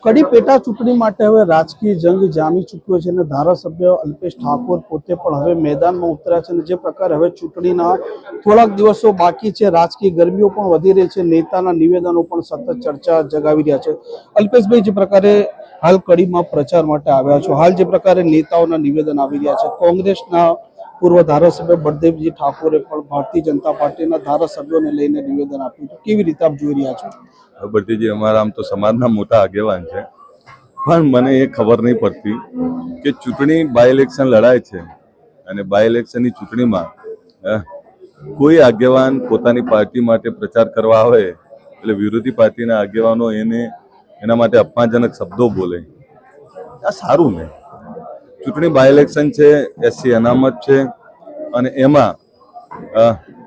કડી પેટા ચૂંટણી માટે હવે રાજકીય જંગ જામી ચૂક્યો છે અને ધારાસભ્ય અલ્પેશ ઠાકોર પોતે પણ હવે મેદાનમાં ઉતર્યા છે અને જે પ્રકારે હવે ચૂંટણીના થોડાક દિવસો બાકી છે, રાજકીય ગરમીઓ પણ વધી રહી છે, નેતાના નિવેદનો પણ સતત ચર્ચા જગાવી રહ્યા છે। અલ્પેશભાઈ, જે પ્રકારે હાલ કડીમાં પ્રચાર માટે આવ્યા છો, હાલ જે પ્રકારે નેતાઓના નિવેદન આવી રહ્યા છે, કોંગ્રેસના પૂર્વ ધારાસભ્ય બળદેવજી ઠાકોરે પણ ભારતીય જનતા પાર્ટીના ધારાસભ્યોને લઈને નિવેદન આપ્યું, તો કેવી રીતે આપ જોઈ રહ્યા છો? બળદેવજી અમારા આમ તો સમાજના મોટા આગેવાન છે, પણ મને એ ખબર નહીં પડતી કે ચૂંટણી બાય ઇલેક્શન લડાય છે અને બાય ઇલેક્શનની ચૂંટણીમાં કોઈ આગેવાન પોતાની પાર્ટી માટે પ્રચાર કરવા આવે એટલે વિરોધી પાર્ટીના આગેવાનો એના માટે અપમાનજનક શબ્દો બોલે, આ સારું નહીં। ચૂંટણી બાય ઇલેક્શન છે, એસસી અનામત છે અને એમાં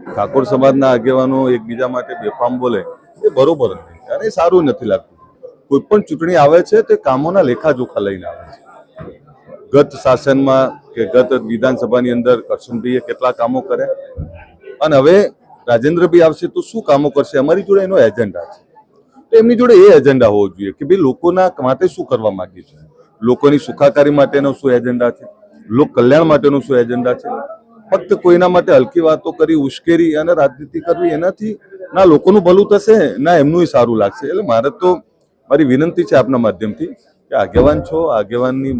ઠાકોર સમાજના આગેવાનો એકબીજા માટે બેફામ બોલે એ બરોબર નથી અને સારું નથી લાગતું। કોઈ પણ ચૂંટણી આવે છે તે કામોના લેખાજોખા લઈને આવે છે। ગત શાસનમાં કે ગત વિધાનસભાની અંદર કરશનભાઈએ કેટલા કામો કર્યા અને હવે રાજેન્દ્રભાઈ આવશે તો શું કામો કરશે, અમારી જોડે એનો એજન્ડા છે, તો એમની જોડે એ એજન્ડા હોવો જોઈએ કે ભાઈ લોકોના માટે શું કરવા માંગીએ છે, લોકોની સુખાકારી માટેનો શું એજન્ડા છે, લોક કલ્યાણ માટેનો શું એજન્ડા છે। ફક્ત કોઈના માટે હલકી વાતો કરી, ઉશ્કેરી અને રાજનીતિ કરવી, એનાથી ના લોકોનું ભલું થશે ના એમનું સારું લાગશે। એટલે મારે તો મારી વિનંતી છે આપના માધ્યમથી કે આગેવાન છો, આગેવાનની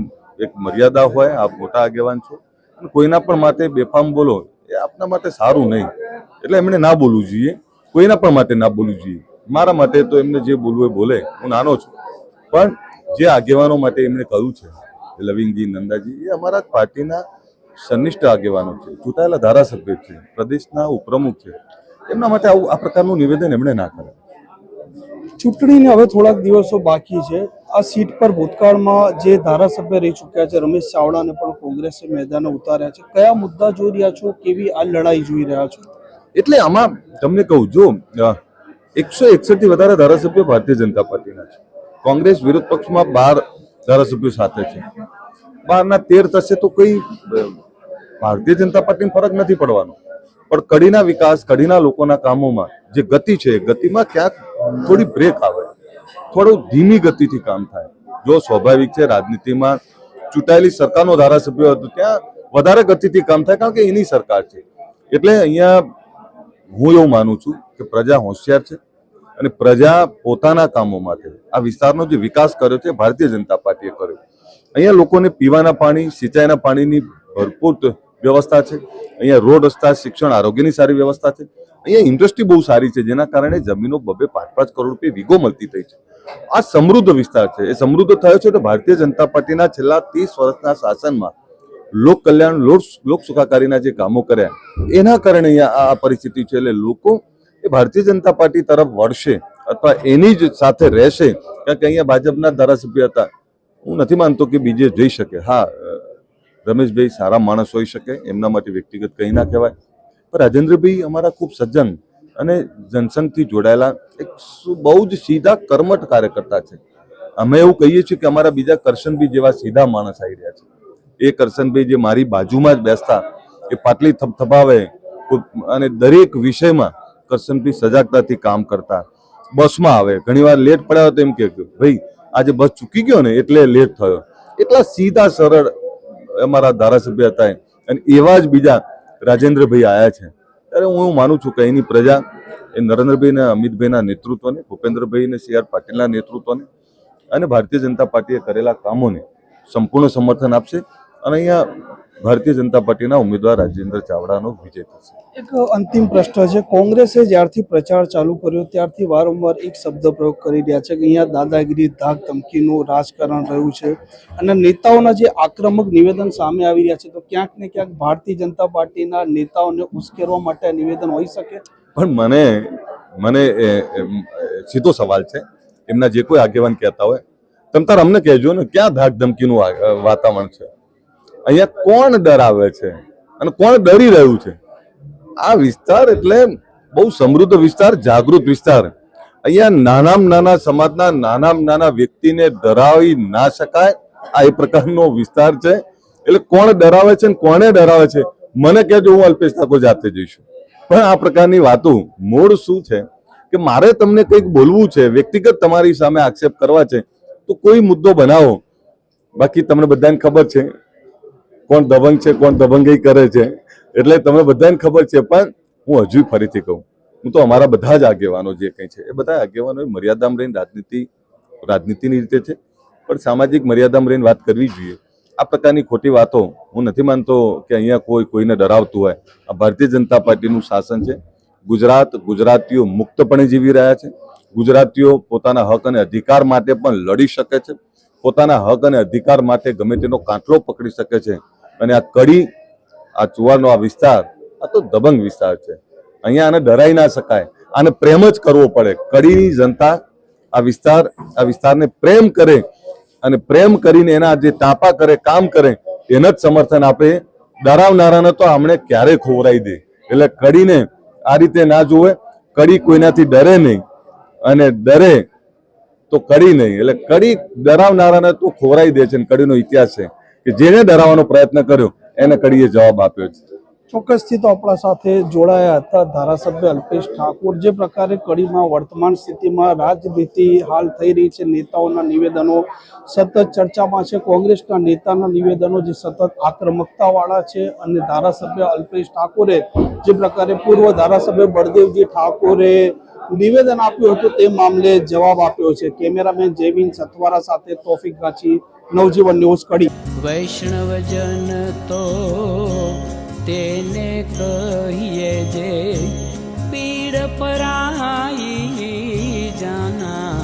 એક મર્યાદા હોય, આપ મોટા આગેવાન છો અને કોઈના પણ માટે બેફામ બોલો એ આપના માટે સારું નહીં, એટલે એમણે ના બોલવું જોઈએ, કોઈના પણ માટે ના બોલવું જોઈએ। મારા માટે તો એમને જે બોલવું એ બોલે, હું નાનો છું, પણ જે આગેવાનો માટે એમણે કહ્યું છે લવિંગજી, નંદાજી, એ અમારા પાર્ટીના સનિષ્ઠ આગેવાનો છે, ચૂંટાયેલા ધારાસભ્ય છે, પ્રદેશના ઉપપ્રમુખ છે, એમના માટે આવું આ પ્રકારનું નિવેદન એમણે ના કરે। ચૂંટણીને હવે થોડાક દિવસો બાકી છે, આ સીટ પર ભૂતકાળમાં જે ધારાસભ્ય રહી ચૂક્યા છે રમેશ ચાવડાને પણ કોંગ્રેસે મેદાને ઉતાર્યા છે, કયા મુદ્દા જોઈ રહ્યા છો, કેવી આ લડાઈ જોઈ રહ્યા છો? એટલે આમાં તમને કહું, જો 161 થી વધારે ધારાસભ્યો ભારતીય જનતા પાર્ટીના છે, કોંગ્રેસ વિરોધ પક્ષમાં 12 ધારાસભ્યો સાથે છે, 12 ના 13 થશે તો કોઈ ભારતીય જનતા પાર્ટીને ફરક નથી પડવાનો, પણ કડીના વિકાસ, કડીના લોકોના કામોમાં જે ગતિ છે, ગતિમાં ક્યાંક થોડી બ્રેક આવે, થોડું ધીમી ગતિથી કામ થાય। જો સ્વાભાવિક છે, રાજનીતિમાં ચૂંટાયેલી સરકારનો ધારાસભ્ય હતો ત્યાં વધારે ગતિથી કામ થાય, કારણ કે એની સરકાર છે। એટલે અહીંયા હું એવું માનું છું કે પ્રજા હોશિયાર છે અને પ્રજા પોતાના કામો માટે આ વિસ્તારનો જે વિકાસ કર્યો છે ભારતીય જનતા પાર્ટીએ કર્યો। અહીંયા લોકોને પીવાના પાણી, સિંચાઈના પાણીની ભરપૂર વ્યવસ્થા છે, અહીંયા રોડ, રસ્તા, શિક્ષણ, આરોગ્યની સારી વ્યવસ્થા છે, અહીંયા ઇન્ડસ્ટ્રી બહુ સારી છે, જેના કારણે જમીનો 2-5 કરોડ રૂપિયા વીઘો મળતી થઈ છે। આ સમૃદ્ધ વિસ્તાર છે, એ સમૃદ્ધ થયો છે તો ભારતીય જનતા પાર્ટીના છેલ્લા 30 વર્ષના શાસનમાં લોક કલ્યાણ, લોક સુખાકારીના જે કામો કર્યા એના કારણે અહીંયા આ પરિસ્થિતિ છે। એટલે લોકો એ ભારતીય જનતા પાર્ટી તરફ વળશે અથવા એની જ સાથે રહેશે, કારણ કે અહીંયા ભાજપના ધારાસભ્ય હતા, હું નથી માનતો કે બીજે જઈ શકે। હા, રમેશભાઈ સારા માણસ હોઈ શકે, એમના માટે વ્યક્તિગત કંઈ ના કહેવાય, પણ રાજેન્દ્રભાઈ અમારા ખૂબ સજ્જન અને જનસંઘથી જોડાયેલા એક બહુ જ સીધા કર્મઠ કાર્યકર્તા છે। અમે એવું કહીએ છીએ કે અમારા બીજા કરશનભાઈ જેવા સીધા માણસ આવી રહ્યા છે। એ કરશનભાઈ જે મારી બાજુમાં જ બેસતા, એ પાટલી થપથપાવે અને દરેક વિષયમાં કરશનભાઈ સજાગતાથી કામ કરતા। બસમાં આવે, ઘણીવાર લેટ પડ્યા તો એમ કે ભાઈ આજે બસ ચૂકી ગયો ને એટલે લેટ થયો, એટલા સીધા સરળ અમારા ધારાસભ્ય હતા અને એવા જ બીજા રાજેન્દ્રભાઈ આવ્યા છે। ત્યારે હું એવું માનું છું કે અહીંની પ્રજા એ નરેન્દ્રભાઈ ને અમિતભાઈના નેતૃત્વને, ભૂપેન્દ્રભાઈ ને CR પાટીલના નેતૃત્વને અને ભારતીય જનતા પાર્ટીએ કરેલા કામોને સંપૂર્ણ સમર્થન આપશે અને અહીંયા ભારતીય જનતા પાર્ટીના ઉમેદવાર રાજેન્દ્ર ચાવડાનો વિજય થશે। એક અંતિમ પ્રશ્ન છે, કોંગ્રેસે જ્યારથી પ્રચાર ચાલુ કર્યો ત્યારથી વારંવાર એક શબ્દ પ્રયોગ કરી રહ્યા છે કે અહીંયા દાદાગીરી, ધાક ધમકીનું રાજકારણ રહ્યું છે અને નેતાઓના જે આક્રમક નિવેદન સામે આવી રહ્યા છે, તો ક્યાંક ને ક્યાંક ભારતીય જનતા પાર્ટીના નેતાઓને ઉશ્કેરવા માટે નિવેદન હોઈ શકે? પણ મને સીધો સવાલ છે, એમના જે કોઈ આગેવાન કહેતા હોય તમ તાર અમને કહેજો ને, ક્યાં ધાક ધમકીનું વાતાવરણ છે? અહીંયા કોણ ડરાવે છે અને કોણ ડરી રહ્યું છે? આ વિસ્તાર એટલે બહુ સમૃદ્ધ વિસ્તાર, જાગૃત વિસ્તાર। અહીંયા નાનામાં નાના સમાજના નાનામાં નાના વ્યક્તિને ડરાવી ના શકાય, આ એ પ્રકારનો વિસ્તાર છે। એટલે કોણ ડરાવે છે ને કોને ડરાવે છે મને કહેજો, હું અલ્પેશ ઠાકોર જાતે જઈશું। પણ આ પ્રકારની વાતો મૂળ શું છે કે મારે તમને કંઈક બોલવું છે, વ્યક્તિગત તમારી સામે આક્ષેપ કરવા છે, તો કોઈ મુદ્દો બનાવો. બાકી તમને બધાને ખબર છે કોણ દબંગ છે, કોણ દબંગી કરે છે, એટલે તમને બધાને ખબર છે. પણ હું હજુ ફરીથી કહું, હું તો અમારા બધા જ આગેવાનો જે કંઈ છે એ બધા આગેવાનોએ મર્યાદામાં રહીને રાજનીતિની રીતે છે, પણ સામાજિક મર્યાદામાં રહીને વાત કરવી જોઈએ. આ પ્રકારની ખોટી વાતો હું નથી માનતો કે અહીંયા કોઈને ડરાવતું હોય. આ ભારતીય જનતા પાર્ટીનું શાસન છે. ગુજરાતીઓ મુક્તપણે જીવી રહ્યા છે. ગુજરાતીઓ પોતાના હક અને અધિકાર માટે પણ લડી શકે છે. પોતાના હક અને અધિકાર માટે ગમે તેનો કાંટલો પકડી શકે છે. અને આ કડી, આ ચુવાડનો આ વિસ્તાર, આ તો દબંગ વિસ્તાર છે. અહીંયા આને ડરાઈ ના શકાય, આને પ્રેમ જ કરવો પડે. કડીની જનતા આ વિસ્તારને પ્રેમ કરે અને પ્રેમ કરીને એના જે તાપા કરે, કામ કરે, એને જ સમર્થન આપે. ડરાવનારાને તો આમણે ક્યારેય ખોવરાઈ દે. એટલે કડીને આ રીતે ના જોવે. કડી કોઈનાથી ડરે નહીં અને ડરે તો કડી નહીં. એટલે કડી ડરાવનારાને તો ખોવરાઈ દે છે. કડીનો ઇતિહાસ છે કે જેને ડરાવવાનો પ્રયત્ન કર્યો એને કડીએ જવાબ આપ્યો છે. ચોક્કસથી તો આપણા સાથે જોડાયા હતા ધારાસભ્ય અલ્પેશ ઠાકોર. જે પ્રકારે કડીમાં વર્તમાન સ્થિતિમાં રાજનીતિ હાલ થઈ રહી છે, નેતાઓના નિવેદનો સતત ચર્ચામાં છે, કોંગ્રેસના નેતાના નિવેદનો જે સતત આક્રમકતાવાળા છે, અને ધારાસભ્ય અલ્પેશ ઠાકોરે જે પ્રકારે પૂર્વ ધારાસભ્ય બળદેવજી ઠાકોરે નિવેદન આપ્યું હતું તે મામલે જવાબ આપ્યો છે. કેમેરામેન જયવીન સથવારા સાથે તોફિક ગાછી, નવજીવન ન્યૂઝ, કડી. વૈષ્ણવજન તો તેને કહીએ જે પીડ પરાઈ જાના.